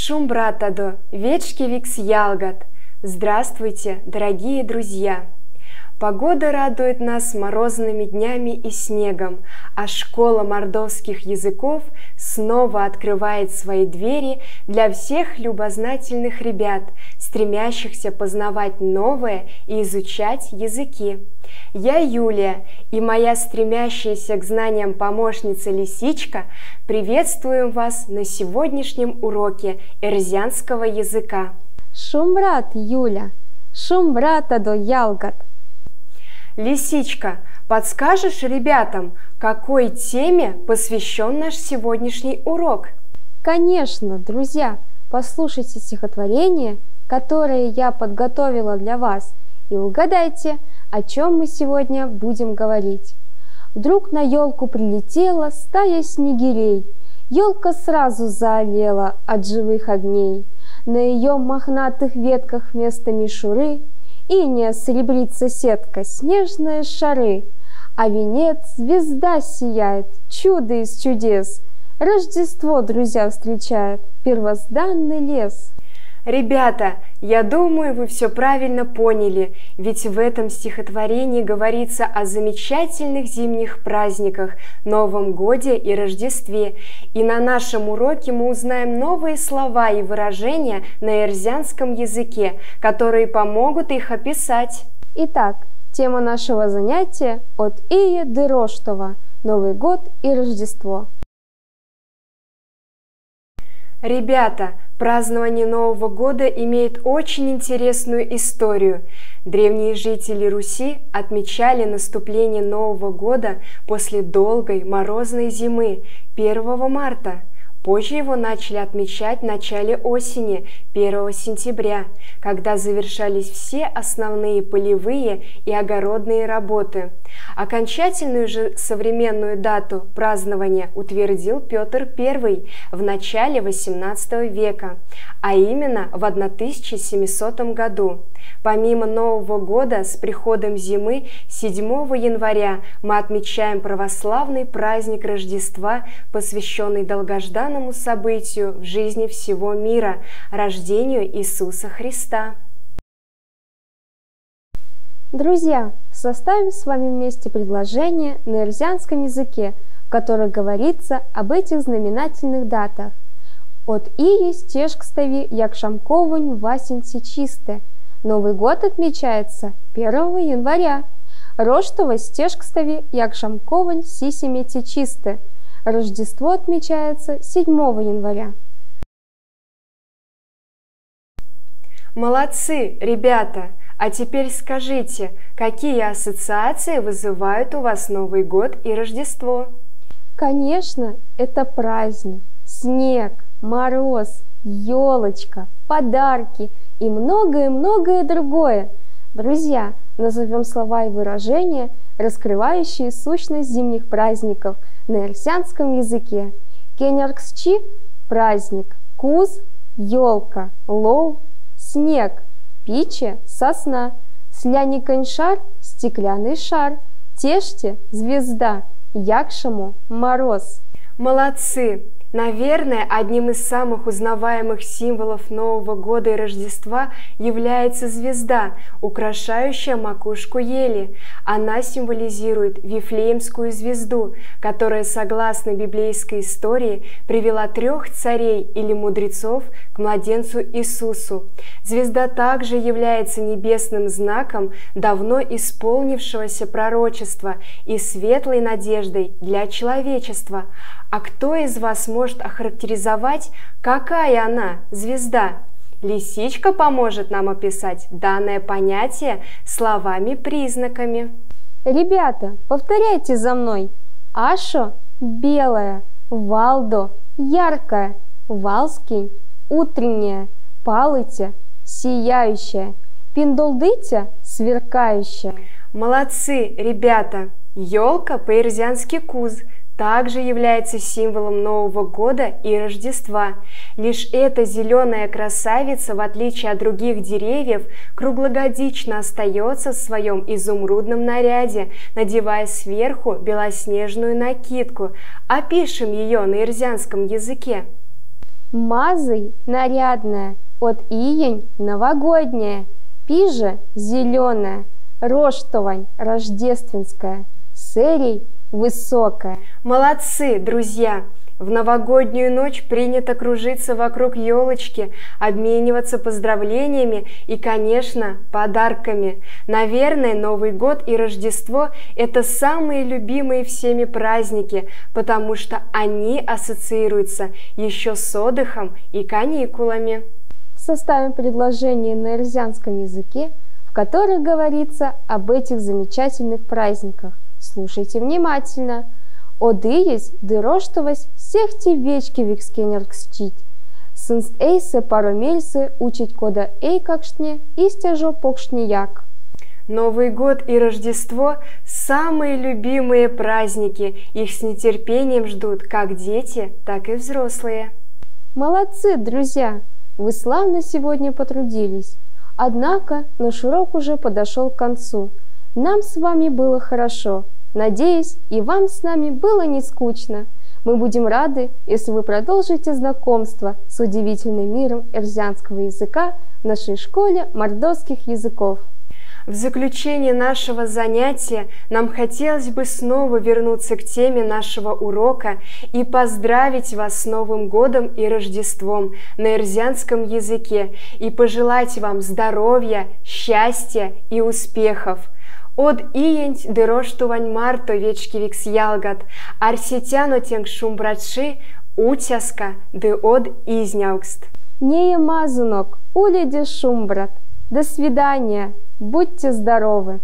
Шумбратадо, вечки-викс ялгат. Здравствуйте, дорогие друзья! Погода радует нас морозными днями и снегом, а школа мордовских языков снова открывает свои двери для всех любознательных ребят, стремящихся познавать новое и изучать языки. Я Юлия, и моя стремящаяся к знаниям помощница Лисичка приветствуем вас на сегодняшнем уроке эрзянского языка. Шумбрат, Юля, шумбратадо ялгат. Лисичка, подскажешь ребятам, какой теме посвящен наш сегодняшний урок? Конечно, друзья, послушайте стихотворение, которое я подготовила для вас, и угадайте, о чем мы сегодня будем говорить. Вдруг на елку прилетела стая снегирей. Елка сразу заолела от живых огней. На ее мохнатых ветках вместо мишуры иния серебрится сетка, снежные шары. А венец звезда сияет, чудо из чудес. Рождество, друзья, встречает первозданный лес. Ребята, я думаю, вы все правильно поняли, ведь в этом стихотворении говорится о замечательных зимних праздниках, Новом Годе и Рождестве. И на нашем уроке мы узнаем новые слова и выражения на эрзянском языке, которые помогут их описать. Итак, тема нашего занятия от Ие до Роштова – Новый год и Рождество. Ребята, празднование Нового года имеет очень интересную историю. Древние жители Руси отмечали наступление Нового года после долгой морозной зимы 1 марта. Позже его начали отмечать в начале осени, 1 сентября, когда завершались все основные полевые и огородные работы. Окончательную же современную дату празднования утвердил Петр I в начале XVIII века, а именно в 1700 году. Помимо Нового года, с приходом зимы 7 января мы отмечаем православный праздник Рождества, посвященный долгожданному событию в жизни всего мира – рождению Иисуса Христа. Друзья, составим с вами вместе предложение на эрзянском языке, в котором говорится об этих знаменательных датах. От ии стежкстави як шамковань васень сечисте. Новый год отмечается 1 января. Роштова стежкстави як шамковань сисеме сечисте. Рождество отмечается 7 января. Молодцы, ребята! А теперь скажите, какие ассоциации вызывают у вас Новый год и Рождество? Конечно, это праздник, снег, мороз, елочка, подарки и многое-многое другое. Друзья, назовем слова и выражения, раскрывающие сущность зимних праздников на эрзянском языке. Кенярксчи – праздник, куз – елка, лов – снег, пиче – сосна, сляниканьшар – стеклянный шар, теште – звезда, якшему – мороз. Молодцы! Наверное, одним из самых узнаваемых символов Нового года и Рождества является звезда, украшающая макушку ели. Она символизирует Вифлеемскую звезду, которая, согласно библейской истории, привела 3 царей или мудрецов к младенцу Иисусу. Звезда также является небесным знаком давно исполнившегося пророчества и светлой надеждой для человечества. А кто из вас может охарактеризовать, какая она, звезда? Лисичка поможет нам описать данное понятие словами-признаками. Ребята, повторяйте за мной. Ашо – белая, валдо – яркая, валскинь – утренняя, палытя – сияющая, пиндолдытя – сверкающая. Молодцы, ребята! Елка по-эрзянски куз также является символом Нового года и Рождества. Лишь эта зеленая красавица, в отличие от других деревьев, круглогодично остается в своем изумрудном наряде, надевая сверху белоснежную накидку. Опишем ее на эрзянском языке. Мазый – нарядная, от июнь – новогодняя, пижа – зеленая, роштовань – рождественская, серий – высокая. Молодцы, друзья! В новогоднюю ночь принято кружиться вокруг елочки, обмениваться поздравлениями и, конечно, подарками. Наверное, Новый год и Рождество – это самые любимые всеми праздники, потому что они ассоциируются еще с отдыхом и каникулами. Составим предложение на эрзянском языке, в которых говорится об этих замечательных праздниках. Слушайте внимательно. Одыесь дыроштовась всех те вечки викскенерксчить. Сынст эйсе паромельсы учить кода эйкакшне и стяжо покшнияк. Новый год и Рождество – самые любимые праздники. Их с нетерпением ждут как дети, так и взрослые. Молодцы, друзья! Вы славно сегодня потрудились. Однако наш урок уже подошел к концу. Нам с вами было хорошо. Надеюсь, и вам с нами было не скучно. Мы будем рады, если вы продолжите знакомство с удивительным миром эрзянского языка в нашей школе мордовских языков. В заключение нашего занятия нам хотелось бы снова вернуться к теме нашего урока и поздравить вас с Новым годом и Рождеством на эрзянском языке и пожелать вам здоровья, счастья и успехов. Од иенть дыроштувань марто вечки викс ялгат, арсетяно тенг шумбратши, утяска ды од изняукст. Нея мазунок, уледи шумбрат. До свидания, будьте здоровы!